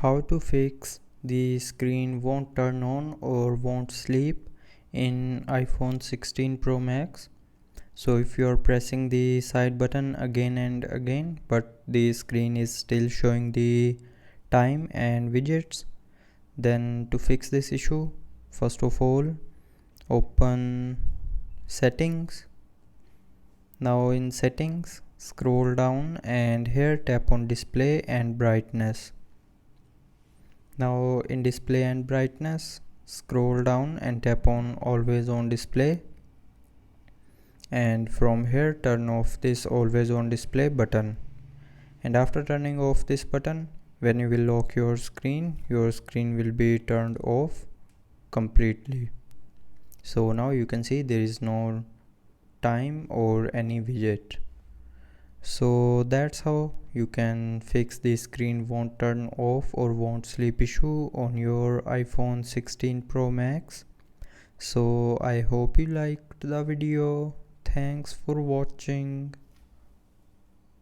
How to fix the screen won't turn on or won't sleep in iPhone 16 Pro Max. So if you're pressing the side button again and again but the screen is still showing the time and widgets, then to fix this issue, first of all open settings. Now in settings, scroll down and here tap on display and brightness. Now in display and brightness, scroll down and tap on always on display, and from here turn off this always on display button. And after turning off this button, when you will lock your screen will be turned off completely. So now you can see there is no time or any widget. So that's how you can fix the screen won't turn off or won't sleep issue on your iPhone 16 Pro Max. So I hope you liked the video. Thanks for watching.